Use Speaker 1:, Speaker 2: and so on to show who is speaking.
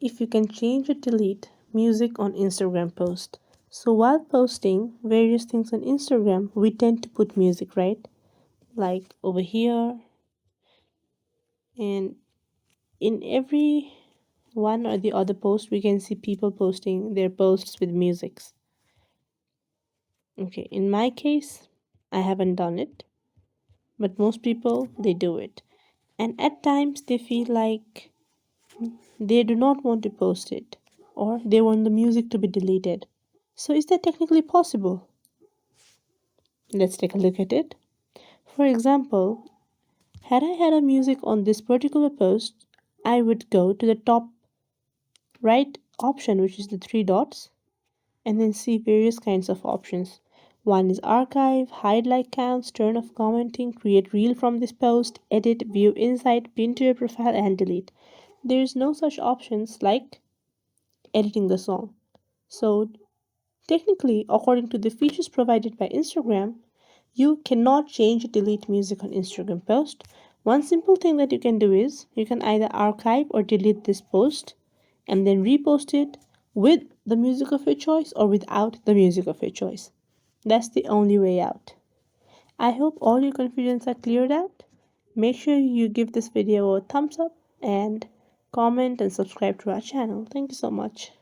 Speaker 1: if you can change or delete music on Instagram post. So while posting various things on Instagram, we tend to put music, right? Like over here and in every one or the other post, we can see people posting their posts with musics. Okay, in my case, I haven't done it, but most people they do it. And at times they feel like they do not want to post it or they want the music to be deleted. So is that technically possible? Let's take a look at it. For example, had I had a music on this particular post, I would go to the top right option, which is the three dots, and then see various kinds of options. One is archive, hide like counts, turn off commenting, create reel from this post, edit, view insight, pin to your profile, and delete. There is no such options like editing the song. So technically, according to the features provided by Instagram, you cannot change or delete music on Instagram post. One simple thing that you can do is you can either archive or delete this post and then repost it with the music of your choice or without the music of your choice. That's the only way out. I hope all your confusions are cleared out. Make sure you give this video a thumbs up and comment and subscribe to our channel. Thank you so much.